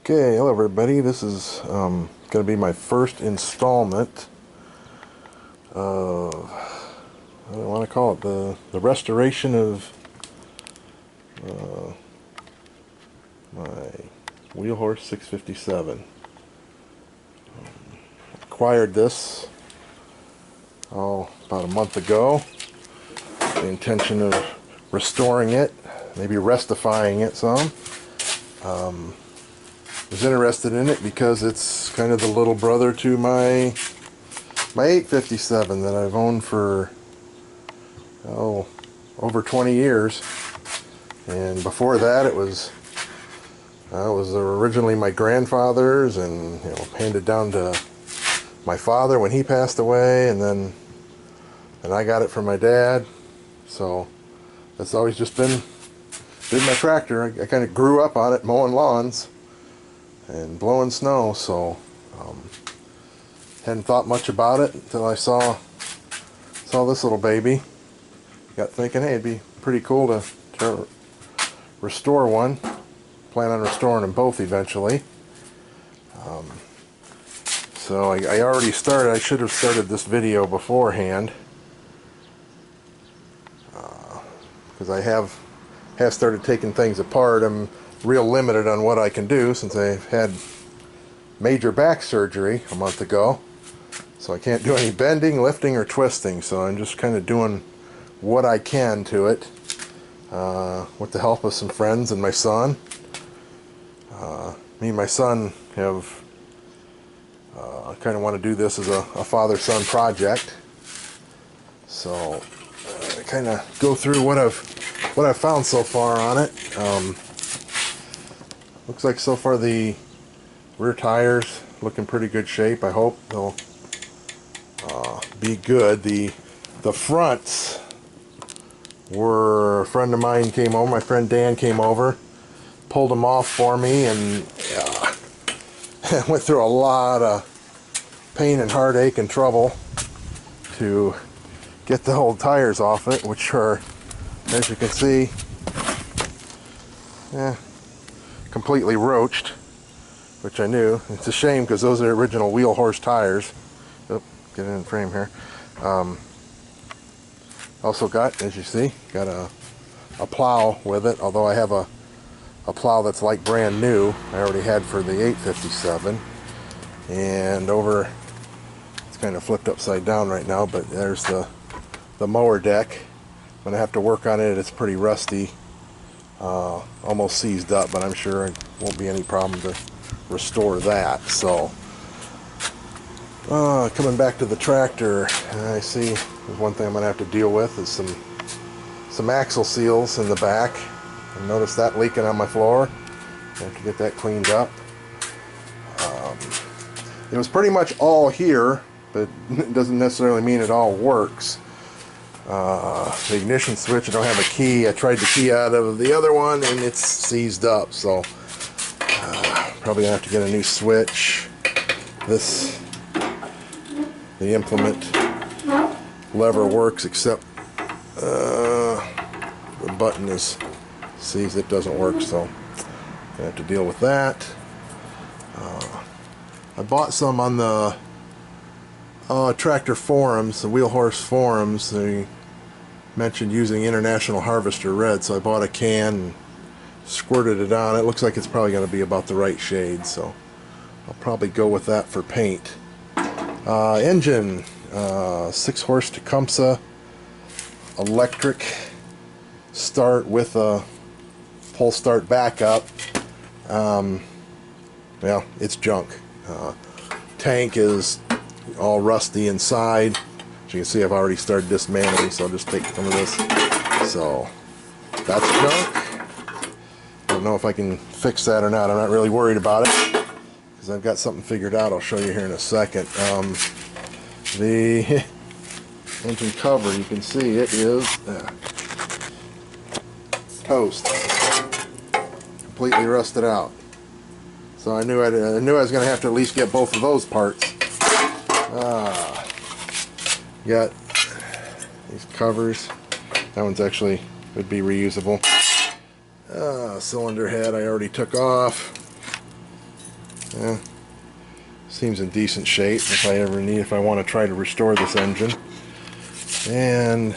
Okay, hello everybody. This is going to be my first installment of, I don't want to call it the restoration of my Wheel Horse 657. Acquired this about a month ago. The intention of restoring it, maybe restifying it some. Was interested in it because it's kind of the little brother to my 857 that I've owned for over 20 years, and before that it was originally my grandfather's, and handed down to my father when he passed away, and then I got it from my dad. So that's always just been my tractor. I kind of grew up on it, mowing lawns and blowing snow, so hadn't thought much about it until I saw this little baby. Got thinking, hey, it'd be pretty cool to restore one. Plan on restoring them both eventually. So I already started. I should have started this video beforehand, because I have started taking things apart. I'm real limited on what I can do since I've had major back surgery a month ago, so I can't do any bending, lifting, or twisting. So I'm just kind of doing what I can to it, with the help of some friends and my son. Me and my son have kind of want to do this as a father-son project. So I kind of go through what I've found so far on it. Looks like so far the rear tires look in pretty good shape. I hope they'll be good. The fronts were, a friend of mine came over, my friend Dan came over, pulled them off for me, and went through a lot of pain and heartache and trouble to get the old tires off it, which are, as you can see, completely roached, which I knew. It's a shame because those are original Wheel Horse tires. Oh, get it in frame here. Also got, as you see, got a plow with it, although I have a plow that's like brand new. I already had for the 857. And over, it's kind of flipped upside down right now, but there's the mower deck. When I have to work on it, it's pretty rusty, almost seized up, but I'm sure it won't be any problem to restore that. So coming back to the tractor, I see there's one thing I'm going to have to deal with is some axle seals in the back. I noticed that leaking on my floor. I have to get that cleaned up. It was pretty much all here, but it doesn't necessarily mean it all works. The ignition switch, I don't have a key. I tried the key out of the other one and it's seized up, so probably gonna have to get a new switch. The implement lever works, except the button is seized. It doesn't work, so I have to deal with that. I bought some on the tractor forums, the Wheel Horse forums. They mentioned using International Harvester Red, so I bought a can and squirted it on. It looks like it's probably going to be about the right shade, so I'll probably go with that for paint. Engine, 6-horse Tecumseh electric start with a pull start backup. Well, it's junk. Tank is all rusty inside. As you can see, I've already started dismantling, so I'll just take some of this. So that's junk. I don't know if I can fix that or not. I'm not really worried about it because I've got something figured out. I'll show you here in a second. The engine cover, you can see it is toast, completely rusted out. So I knew I was going to have to at least get both of those parts. Got these covers. That one's actually would be reusable. Cylinder head I already took off. seems in decent shape if I want to try to restore this engine. And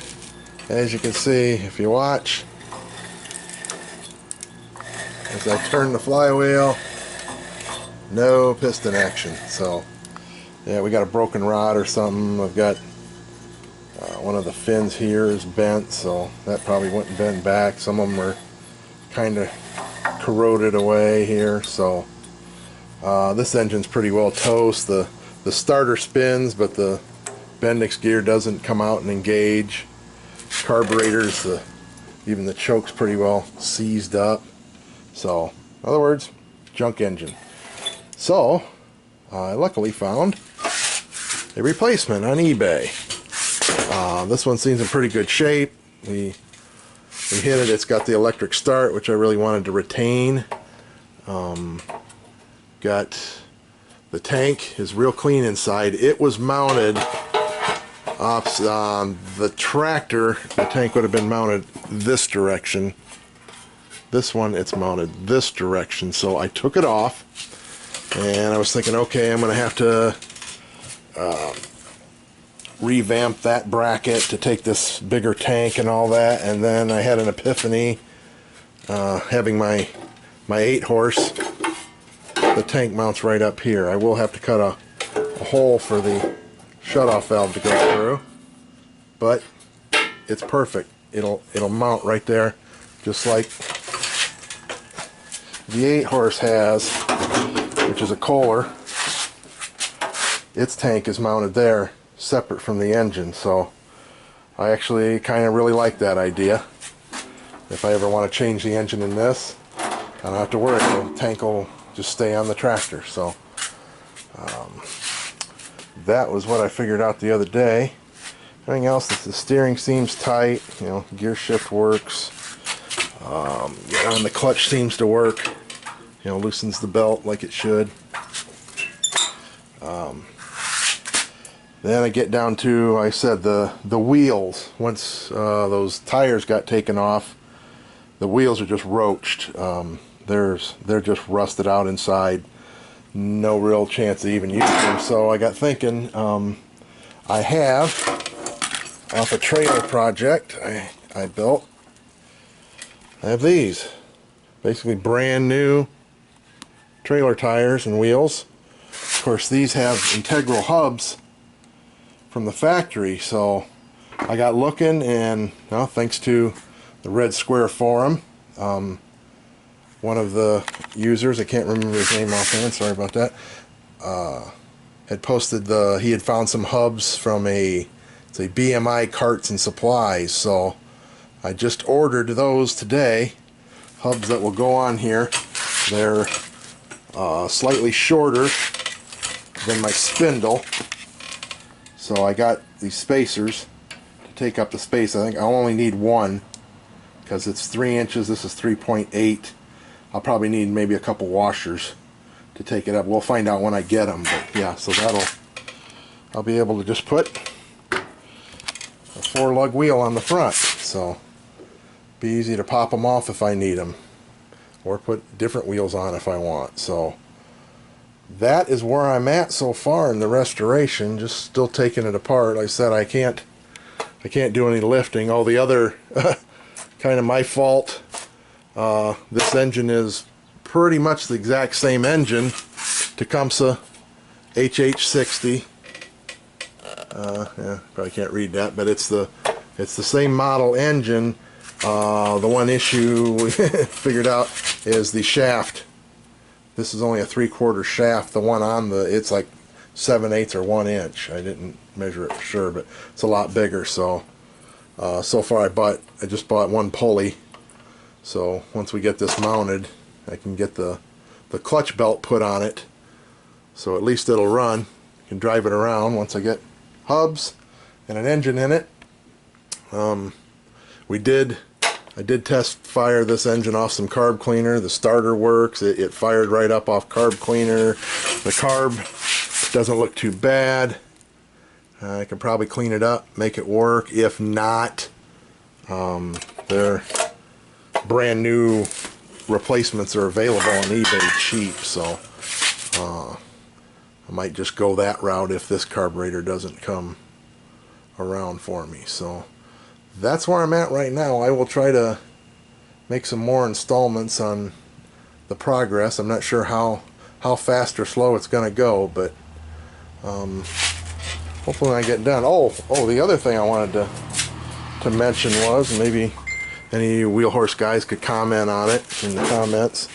as you can see, if you watch, as I turn the flywheel, no piston action. So yeah, we got a broken rod or something. I've got one of the fins here is bent, so that probably wouldn't bend back. Some of them are kind of corroded away here. So this engine's pretty well toast. The starter spins, but the Bendix gear doesn't come out and engage. Carburetors, even the choke's pretty well seized up. So, in other words, junk engine. So, I luckily found a replacement on eBay. This one seems in pretty good shape. We hit it. It's got the electric start, which I really wanted to retain. Got the tank is real clean inside. It was mounted on the tractor. The tank would have been mounted this direction. This one, it's mounted this direction. So I took it off, and I was thinking, okay, I'm going to have to revamp that bracket to take this bigger tank and all that. And then I had an epiphany, having my 8-horse. The tank mounts right up here. I will have to cut a hole for the shutoff valve to go through, but it's perfect. It'll mount right there, just like the 8-horse has, which is a Kohler. Its tank is mounted there, separate from the engine. So I actually kind of really like that idea. If I ever want to change the engine in this, I don't have to worry. The tank will just stay on the tractor. So that was what I figured out the other day. Everything else, the steering seems tight. You know, gear shift works. And the clutch seems to work. You know, loosens the belt like it should. Then I get down to, I said, the wheels. Once those tires got taken off, the wheels are just roached. They're just rusted out inside. No real chance of even using them. So I got thinking, I have, off a trailer project I built, I have these. Basically brand new trailer tires and wheels. Of course, these have integral hubs from the factory. So I got looking, and well, thanks to the Red Square Forum, one of the users, I can't remember his name offhand, sorry about that, had posted he had found some hubs from it's a BMI Carts and Supplies. So I just ordered those today, hubs that will go on here. They're slightly shorter than my spindle, so I got these spacers to take up the space. I think I only need one because it's 3 inches. This is 3.8. I'll probably need maybe a couple washers to take it up. We'll find out when I get them. But yeah, so I'll be able to just put a 4-lug wheel on the front. So be easy to pop them off if I need them, or put different wheels on if I want. So that is where I'm at so far in the restoration. Just still taking it apart. Like I said, I can't do any lifting. All the other kind of my fault. This engine is pretty much the exact same engine, Tecumseh HH60. Yeah, probably can't read that, but it's the same model engine. The one issue we figured out is the shaft. This is only a 3/4 shaft. The one on it's like 7/8 or 1 inch. I didn't measure it for sure, but it's a lot bigger. So so far I just bought one pulley. So once we get this mounted, I can get the clutch belt put on it, so at least it'll run. I can drive it around once I get hubs and an engine in it. I did test fire this engine off some carb cleaner. The starter works. It fired right up off carb cleaner. The carb doesn't look too bad. I can probably clean it up, make it work. If not, they're brand new replacements are available on eBay cheap. So I might just go that route if this carburetor doesn't come around for me. So that's where I'm at right now. I will try to make some more installments on the progress. I'm not sure how fast or slow it's going to go, but hopefully when I get done. Oh, the other thing I wanted to mention was, maybe any of you wheel horse guys could comment on it in the comments.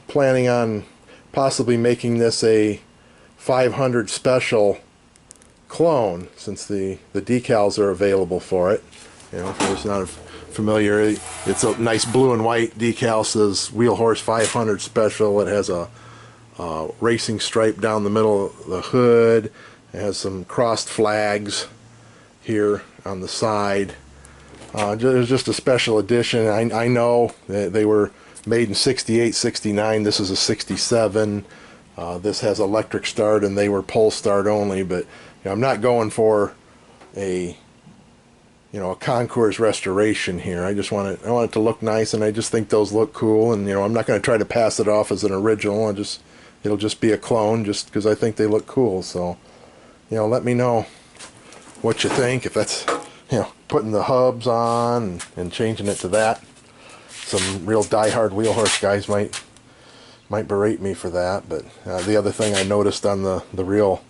Planning on possibly making this a 500 special clone, since the decals are available for it. You know, if it's not familiar, it's a nice blue and white decal, says Wheel Horse 500 Special. It has a racing stripe down the middle of the hood. It has some crossed flags here on the side. It was just a special edition. I know that they were made in 68, 69. This is a 67. This has electric start, and they were pull start only. But you know, I'm not going for a concours restoration here. I want it to look nice, and I just think those look cool. And I'm not going to try to pass it off as an original. It'll just be a clone, just because I think they look cool. So let me know what you think. If that's putting the hubs on and changing it to that. Some real die-hard wheel horse guys might berate me for that. But the other thing I noticed on the real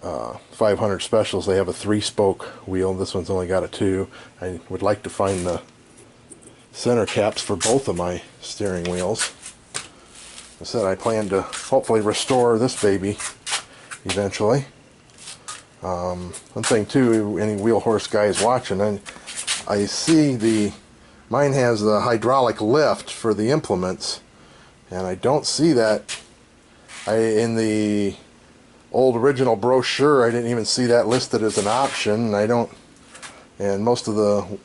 500 specials, they have a 3-spoke wheel. This one's only got a 2. I would like to find the center caps for both of my steering wheels. I said I plan to hopefully restore this baby eventually. One thing too, any wheel horse guys watching, and I see mine has the hydraulic lift for the implements, and I don't see that. In the old original brochure, I didn't even see that listed as an option. And most of the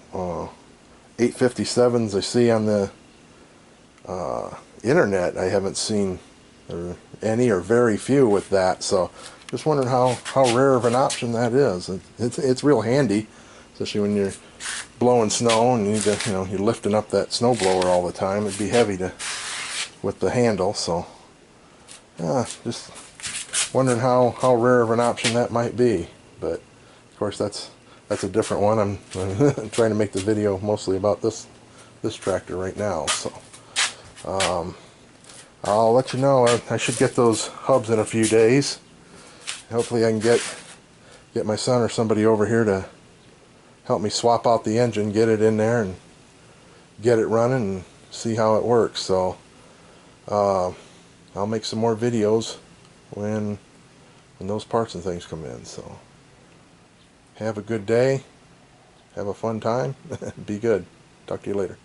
857s I see on the internet, I haven't seen any or very few with that. So just wondering how rare of an option that is. It's real handy, especially when you're blowing snow and you need to, you're lifting up that snow blower all the time. It'd be heavy with the handle. So just wondering how rare of an option that might be. But of course that's a different one. I'm trying to make the video mostly about this tractor right now. So I'll let you know. I should get those hubs in a few days. Hopefully I can get my son or somebody over here to help me swap out the engine, get it in there, and get it running and see how it works. So I'll make some more videos when those parts and things come in. So have a good day, have a fun time, be good. Talk to you later.